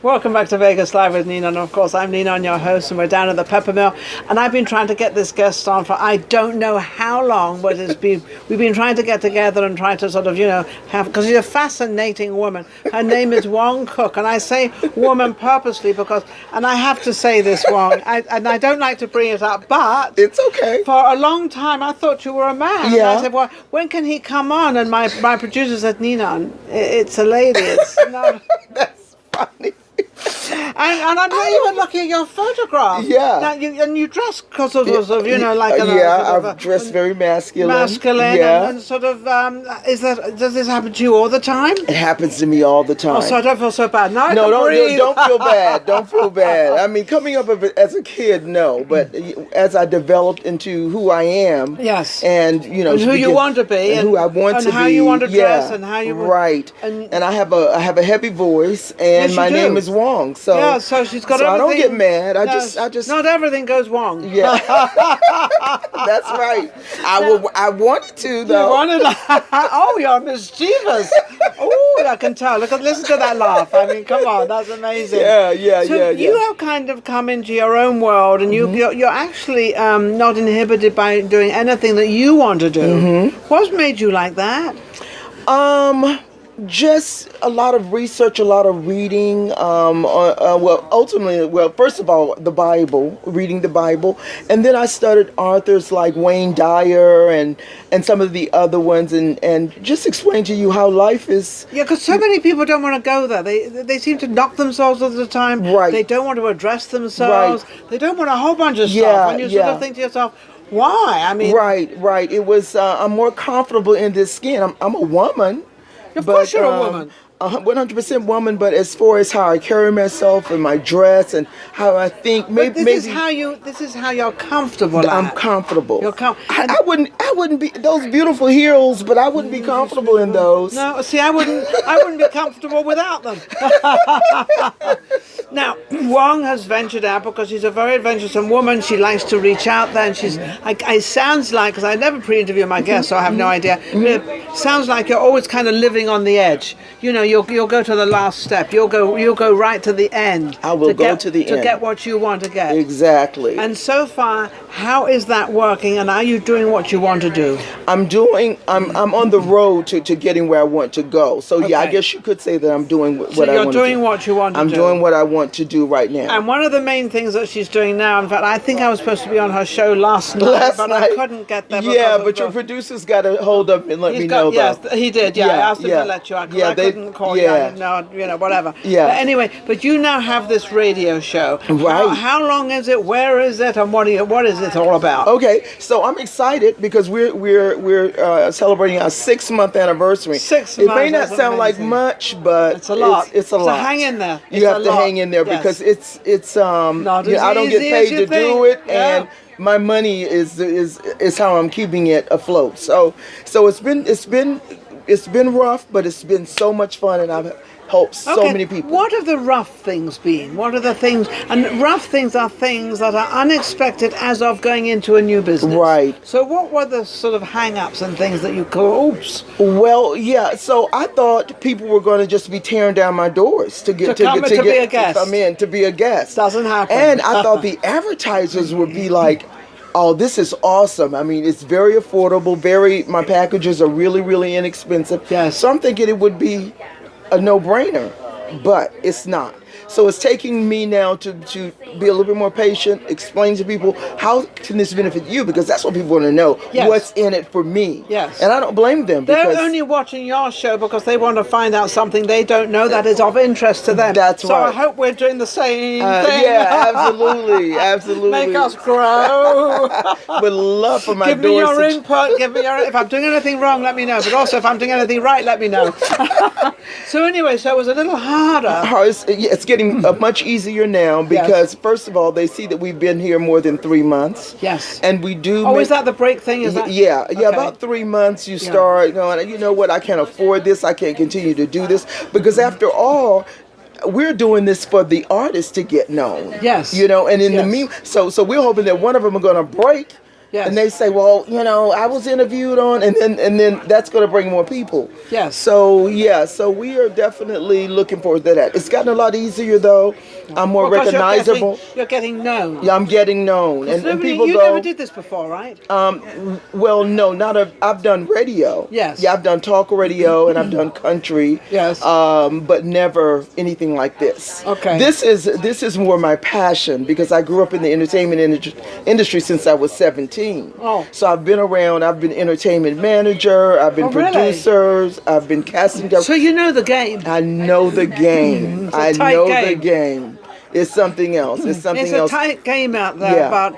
Welcome back to Vegas Live with Nina, and of course I'm Nina, I'm your host, and we're down at the Pepper Mill, and I've been trying to get this guest on for I don't know how long, but we've been trying to get together and try to sort of, have, because she's a fascinating woman. Her name is Wong Cook, and I say woman purposely because, and I have to say this, Wong, and I don't like to bring it up, but it's okay. For a long time I thought you were a man. Yeah. And I said, well, when can he come on? And my producer said, Nina, it's a lady. It's not. That's funny. And I'm not even looking at your photograph. Yeah. Now you dress because of like I've dressed very masculine. Yeah. And sort of does this happen to you all the time? It happens to me all the time. Oh, so I don't feel so bad. Now No, don't feel bad. Don't feel bad. I mean, coming up as a kid, no, but as I developed into who I am, yes, and and who you want to be, and who I want to be, and how you want to dress, and how you right. And I have a heavy voice, and my name is Wong. So yeah, so she's got. So everything. I don't get mad. I just. Not everything goes wrong. Yeah, that's right. I wanted to though. You wanted. Oh, you're mischievous. Oh, I can tell. Listen to that laugh. I mean, come on, that's amazing. Yeah. So you have kind of come into your own world, and you're actually not inhibited by doing anything that you want to do. Mm-hmm. What's made you like that? Just a lot of research, a lot of reading. First of all, the Bible, reading the Bible, and then I studied authors like Wayne Dyer and some of the other ones, and just explain to you how life is. Yeah, because so many people don't want to go there. They seem to knock themselves all the time. Right. They don't want to address themselves. Right. They don't want a whole bunch of stuff. Yeah, and you sort of think to yourself, why? I mean, right. It was. I'm more comfortable in this skin. I'm a woman. Of course you're a woman. 100% woman, but as far as how I carry myself and my dress and how I think, this is how you're comfortable. I'm comfortable. You're I wouldn't be those beautiful heels, but I wouldn't be comfortable in those. No, see, I wouldn't be comfortable without them. Now, Wong has ventured out because she's a very adventuresome woman. She likes to reach out there, and it sounds like, because I never pre-interview my guests, so I have no idea. It sounds like you're always kind of living on the edge. You'll go to the last step. You'll go right to the end. I will go to the end to get what you want to get. Exactly. And so far, how is that working? And are you doing what you want to do? I'm on the road to getting where I want to go. So yeah, I guess you could say that I'm doing what I want to do. So you're doing what you want to do. I'm doing what I want to do right now. And one of the main things that she's doing now, in fact, I think I was supposed to be on her show last night, but I couldn't get there. Yeah, but your producer's got to hold up and let me know. Yes, he did. Yeah, I asked him to let you out because I couldn't call you. No, whatever. Yeah. But anyway, but you now have this radio show. Right. How long is it? Where is it? And what is it all about? Okay, so I'm excited because we're celebrating our 6-month anniversary. 6 months. It may not sound like much, but it's a lot. It's a lot. So hang in there. You have to hang in there because it's not as I don't get easy paid as you to think. do it, Yeah. and my money is how I'm keeping it afloat. So it's been rough, but it's been so much fun, and I've helped so many people. What have the rough things been? What are the things? And rough things are things that are unexpected as of going into a new business. Right. So what were the sort of hang-ups and things that you call oops? Well, yeah. So I thought people were going to just be tearing down my doors to be a guest. To come in to be a guest. Doesn't happen. And I thought the advertisers would be like, oh, this is awesome. I mean, it's very affordable. My packages are really, really inexpensive. Yes. So I'm thinking it would be a no-brainer, but it's not. So it's taking me now to be a little bit more patient, explain to people how can this benefit you, because that's what people want to know. Yes. What's in it for me. Yes. And I don't blame them. They're only watching your show because they want to find out something they don't know that is of interest to them. That's so right. I hope we're doing the same thing. Yeah, absolutely. Make us grow. Would love for my Give me your input. If I'm doing anything wrong, let me know. But also, if I'm doing anything right, let me know. So anyway, so it was a little harder. It's getting much easier now because, first of all, they see that we've been here more than 3 months. Yes. And we do. Oh, is that the break thing? Is that? Yeah. About 3 months, you start going, you know what? I can't afford this. I can't continue to do this because, after all, we're doing this for the artists to get known. Yes. And in the mean, so we're hoping that one of them are going to break. Yes. And they say, well, I was interviewed on, and then that's going to bring more people. Yes. So yeah, so we are definitely looking forward to that. It's gotten a lot easier though. I'm more Because recognizable. You're getting known. Yeah, I'm getting known, and people you go. never did this before, right? Well, no, not a. I've done radio. Yes. Yeah, I've done talk radio and I've done country. Yes. But never anything like this. Okay. This is more my passion because I grew up in the entertainment industry since I was 17. Oh. So I've been around. I've been entertainment manager. I've been really? producers. I've been casting director. So you know the game. I know the game. It's a I tight know game. the game. It's something else. It's something It's else. a tight game out there, Yeah. but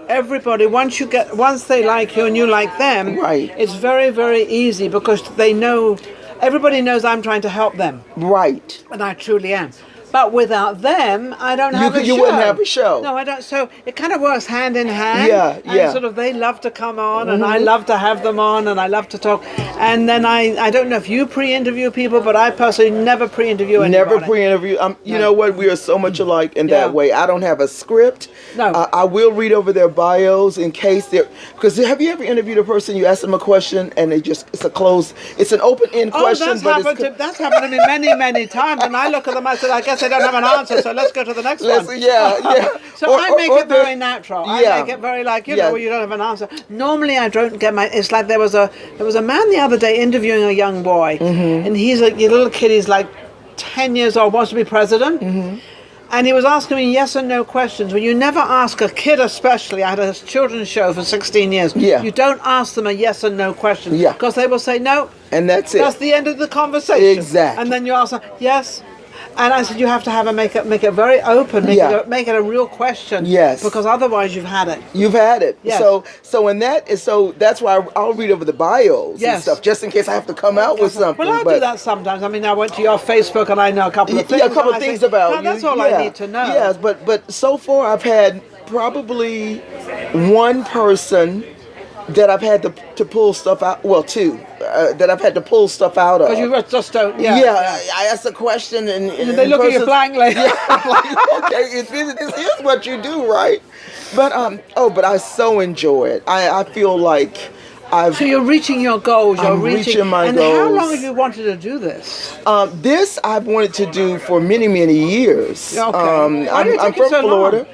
everybody once they like you and you like them, Right. it's very, very easy because they know everybody knows I'm trying to help them, Right. and I truly am. But without them, I don't have a show. You wouldn't have a show. No, I don't. So it kind of works hand in hand. Yeah, and yeah. sort of they love to come on, and I love to have them on, and I love to talk. And then I don't know if you pre-interview people, but I personally never pre-interview anybody. Never pre-interview. You know what? We are so much alike in Yeah. that way. I don't have a script. No. I will read over their bios in case they're. Because have you ever interviewed a person? You ask them a question and it's an open-end question. That's happened to me many, many times. And I look at them, I said, I guess I don't have an answer, so let's go to the next one. Yeah. So I make it very natural. Yeah. I make it very like, Yeah. you don't have an answer. Normally I don't get it's like there was a man the other day interviewing a young boy, and he's a little kid, he's like 10 years old, wants to be president. And he was asking me yes and no questions. Well, you never ask a kid, especially. I had a children's show for 16 years. Yeah. You don't ask them a yes and no question. Yeah. Because they will say no. And that's it. That's the end of the conversation. Exactly. And then you ask them, yes. And I said, you have to make it very open, make it a real question. Yes. Because otherwise you've had it. You've had it. Yes. So that's why I'll read over the bios and Yes. stuff, just in case I have to come out with something. Well, I do that sometimes. I mean, I went to your Facebook and I know a couple of things. Yeah, a couple of things about you. That's all I need to know. Yes, but so far I've had probably one person that I've had to pull stuff out. Well, two that I've had to pull stuff out of. Because you just don't. I asked a question and they look at you blankly. Yeah, I'm like, okay, this is what you do, right? But but I so enjoy it. I feel like So you're reaching your goals. I'm reaching my and goals. how long have you wanted to do this? This I've wanted to do for many, many years. Okay. Why did it I'm take you from so Florida. long?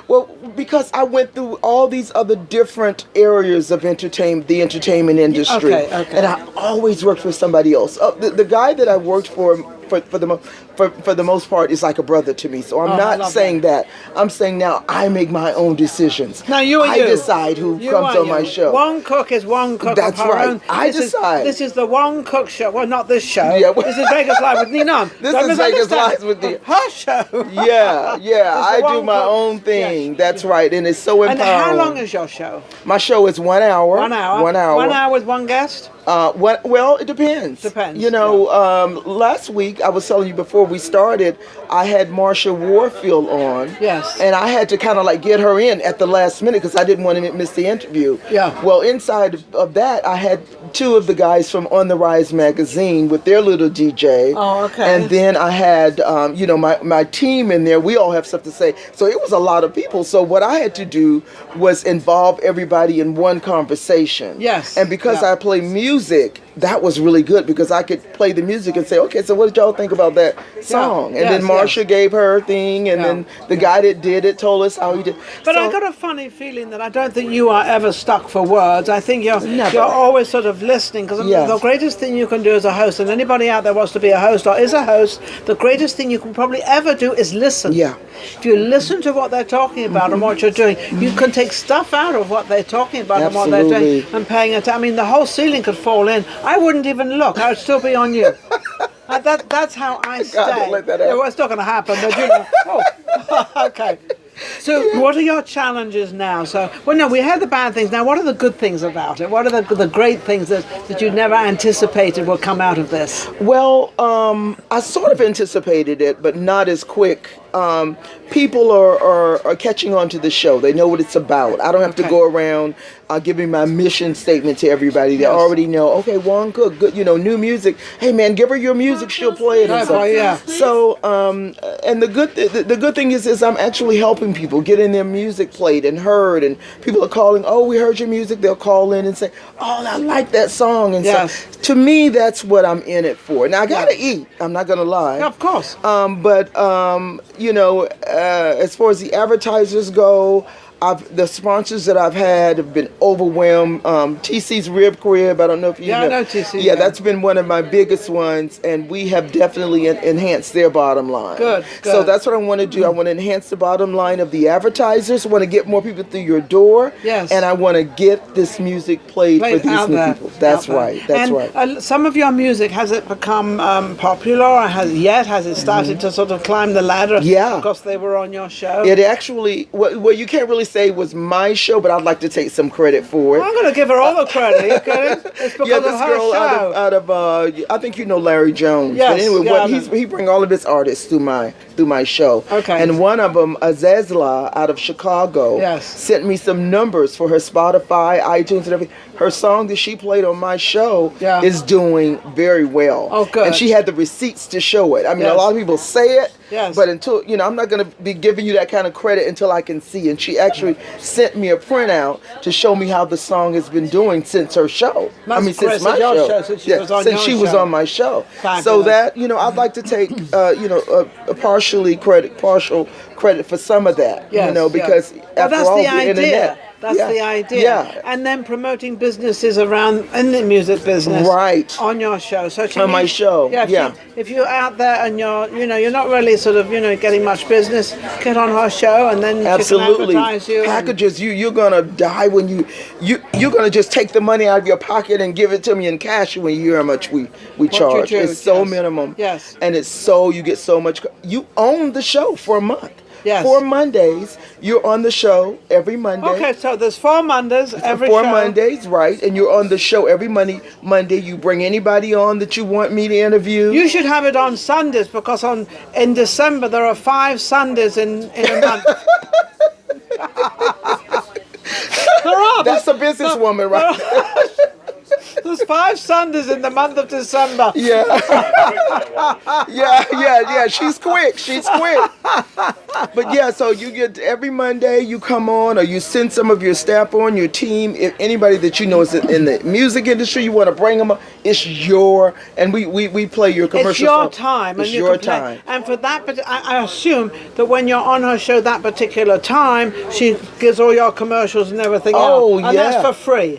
Well, because I went through all these other different areas of the entertainment industry, Okay. and I always worked for somebody else. The guy that I worked for the most part is like a brother to me. So I'm not saying that. I'm saying now I make my own decisions. Now I decide who comes on my show. Wong Cook is Wong Cook. That's of her right. Own. I decide. This is the Wong Cook show. Well, not this show. Yeah. This is Vegas Live with Nina. This is Vegas Live with Nina. Her show. Yeah. I do Wong my Cook. own thing. Yes. That's right, and it's so empowering. And how long is your show? My show is 1 hour. 1 hour. 1 hour. 1 hour with one guest? Well, it depends. Depends. Last week I was telling you before we started, I had Marsha Warfield on. Yes. And I had to kind of like get her in at the last minute because I didn't want to miss the interview. Yeah. Well, inside of that, I had two of the guys from On the Rise magazine with their little DJ. Oh, okay. And then I had, my team in there. We all have stuff to say. So it was a lot of people. So what I had to do was involve everybody in one conversation. Yes. And because I play music, that was really good because I could play the music and say, okay, so what did y'all think about that song? And then Marsha gave her thing, and then the guy that did it told us how he did. But I got a funny feeling that I don't think you are ever stuck for words. I think you're always sort of listening, because the greatest thing you can do as a host, and anybody out there wants to be a host or is a host, the greatest thing you can probably ever do is listen. Yeah. If you listen to what they're talking about and what you're doing, you can take stuff out of what they're talking about and what they're doing and paying attention. I mean, the whole ceiling could fall in. I wouldn't even look. I would still be on you. That's how I stay. God, don't let that happen. Well, it's not going to happen, but you know. Oh, okay. So what are your challenges now? We had the bad things. Now, what are the good things about it? What are the great things that you never anticipated will come out of this? Well, I sort of anticipated it, but not as quick people are catching on to the show. They know what it's about. I don't have to go around giving my mission statement to everybody. They already know, okay, Wong Cook, good, new music. Hey, man, give her your music. She'll play it. And stuff. So, and the good thing is I'm actually helping people getting their music played and heard. And people are calling, oh, we heard your music. They'll call in and say, oh, I like that song. And so, to me, that's what I'm in it for. Now, I got to eat. I'm not going to lie. Yeah, of course. As far as the advertisers go, the sponsors that I've had have been overwhelmed. TC's Rib Crib, I don't know if you know. I know TC. Yeah, that's been one of my biggest ones, and we have definitely enhanced their bottom line. Good. So that's what I want to do. I want to enhance the bottom line of the advertisers. I want to get more people through your door. Yes. And I want to get this music played for these new people. That's right. That's right. Some of your music, has it become popular, or has it started to sort of climb the ladder? Yeah. Because they were on your show? It actually, well, you can't really say it was my show, but I'd like to take some credit for it. I'm going to give her all the credit. You kidding? It's because this of her girl show. out of I think you know Larry Jones. Yes, but anyway, he bring all of his artists through my show. Okay. And one of them, Azazla out of Chicago, sent me some numbers for her Spotify, iTunes, and everything. Her song that she played on my show is doing very well. Oh, good. And she had the receipts to show it. I mean, a lot of people say it, but until, I'm not going to be giving you that kind of credit until I can see. And she actually sent me a printout to show me how the song has been doing since her show. Since my show. Since she was on my show. Fabulous. So that, I'd like to take, a partial credit for some of that, because after all, the internet. That's the idea. Yeah. And then promoting businesses around in the music business. Right. On your show. So on my show. If you're out there and you're not really sort of, getting much business, get on her show and then she can advertise you. Packages, you're gonna die when you're gonna just take the money out of your pocket and give it to me in cash when you hear how much we charge. It's so minimum. Yes. And you get so much. You own the show for a month. Yes. 4 Mondays, you're on the show every Monday. Okay, so there's 4 Mondays every show. 4 show. Mondays, right, and you're on the show every Monday. You bring anybody on that you want me to interview. You should have it on Sundays, because in December there are 5 Sundays in a month. That's a businesswoman, right? There's 5 Sundays in the month of December. Yeah. She's quick. But so you get every Monday, you come on, or you send some of your staff on, your team, if anybody that you know is in the music industry, you want to bring them up, and we play your commercial. It's your time. It's your time. And for that, I assume that when you're on her show that particular time, she gives all your commercials and everything else. And that's for free.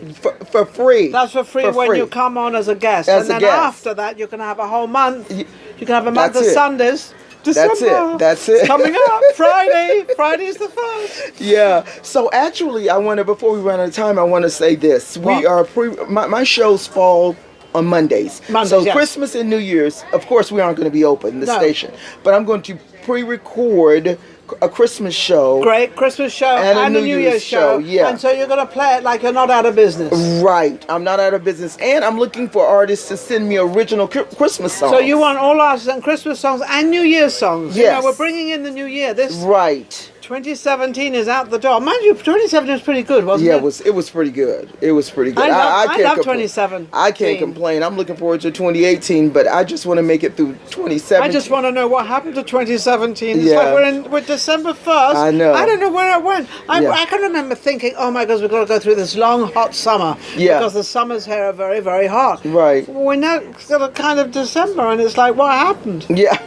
For free. That's for free when you come on as a guest. And then after that, you can have a whole month. You can have a month of Sundays. December. That's it. It's coming up. Friday's the 1st. Yeah. So actually, before we run out of time, I want to say this. We are my shows fall on Mondays. So Christmas and New Year's, of course, we aren't going to be open, the station. But I'm going to pre-record a Christmas show. Great. Christmas show and a New Year's show. Yeah. And so you're going to play it like you're not out of business. Right. I'm not out of business. And I'm looking for artists to send me original Christmas songs. So you want all artists and Christmas songs and New Year's songs. Yes. We're bringing in the new year. Right. 2017 is out the door. Mind you, 2017 was pretty good, wasn't it? Yeah, it was pretty good. It was pretty good. I love 2017. I can't complain. I'm looking forward to 2018, but I just want to make it through 2017. I just want to know what happened to 2017. It's like we're December 1st. I know. I don't know where it went. I can remember thinking, oh my gosh, we've got to go through this long, hot summer. Yeah. Because the summers here are very, very hot. Right. We're now sort of kind of December, and it's like, what happened? Yeah.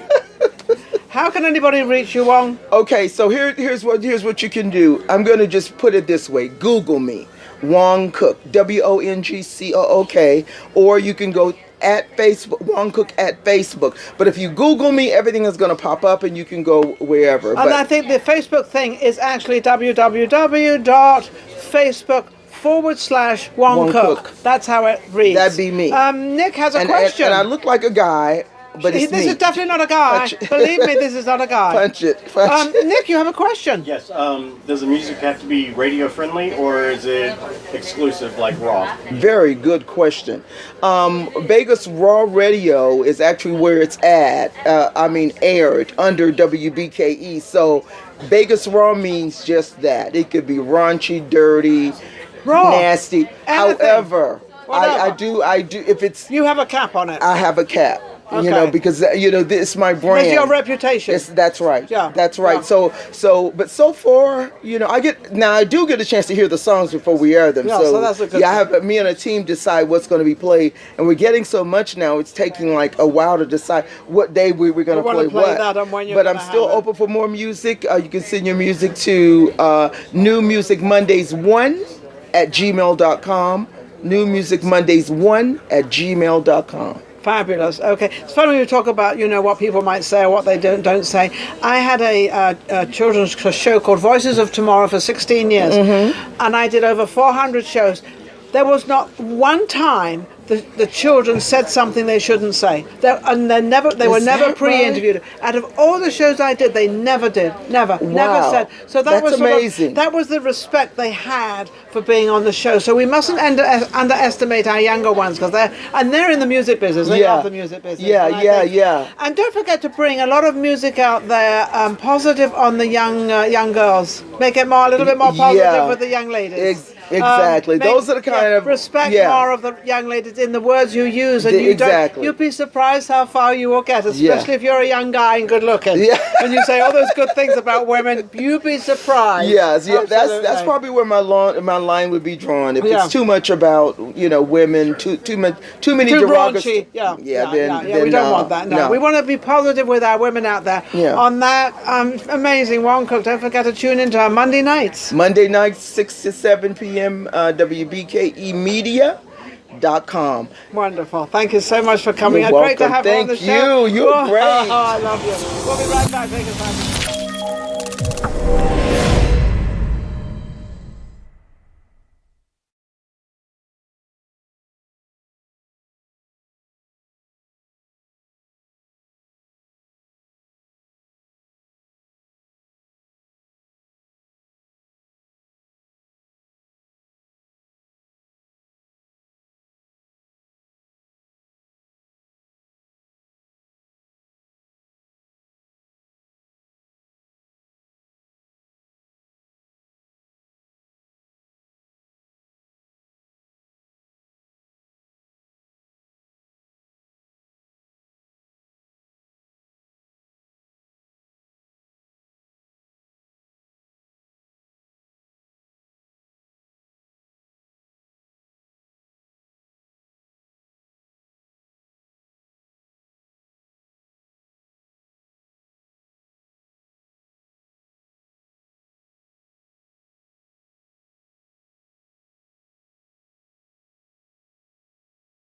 How can anybody reach you, Wong? Okay, so here's what you can do. I'm going to just put it this way. Google me, Wong Cook, WONGCOOK, or you can go at Facebook, Wong Cook at Facebook. But if you Google me, everything is going to pop up and you can go wherever. And I think the Facebook thing is actually www.facebook.com/Wong Cook. That's how it reads. That'd be me. Nick has a question. And I look like a guy but it's This me. is definitely not a guy. Punch. Believe me, this is not a guy. Punch it. Punch it. Nick, you have a question? Yes. Does the music have to be radio friendly, or is it exclusive like Raw? Very good question. Vegas Raw Radio is actually where it's at. Aired under WBKE. So Vegas Raw means just that. It could be raunchy, dirty, Raw. nasty. Anything. However, Whatever. I do. If it's, You have a cap on it. I have a cap. Okay. Because this is my brand. It's your reputation. That's right. Yeah. That's right. Yeah. But so far, I do get a chance to hear the songs before we air them. Yeah, so that's a good I thing. have me and a team decide what's going to be played, and we're getting so much now. It's taking like a while to decide what day we're going to wanna play play what. that and when you're But I'm gonna still have it. open for more music. You can send your music to New Music Mondays 1 at gmail.com. New Music Mondays 1 at gmail.com. Fabulous. Okay, it's funny when you talk about what people might say or what they don't say. I had a children's show called Voices of Tomorrow for 16 years, and I did over 400 shows. There was not one time the children said something they shouldn't say. They were Is never that pre-interviewed. Out of all the shows I did, they never did. Never said. So that That's was amazing. that was the respect they had for being on the show. So we mustn't underestimate our younger ones because they're in the music business. They love the music business. Yeah, And I think- yeah. And don't forget to bring a lot of music out there, positive on the young girls. Make it a little bit more positive with the young ladies. Exactly. Those are the kind of respect more of the young ladies in the words you use, and Exactly. you'd be surprised how far you will get, especially if you're a young guy and good looking. Yeah. And you say all those good things about women, you'd be surprised. Yes, yeah, that's Absolutely. probably where my line would be drawn. If Yeah. it's too much about women, too many Too derogatory. raunchy. Then We don't want that. No, we want to be positive with our women out there. Yeah. On that, amazing Wong Cook. Don't forget to tune into our Monday nights. Monday nights 6 to 7 p.m. WBKEmedia.com. Wonderful. Thank you so much for coming. You're Great to welcome. have you on the Thank show. you. You're great. I love you. We'll be right back. Take us back.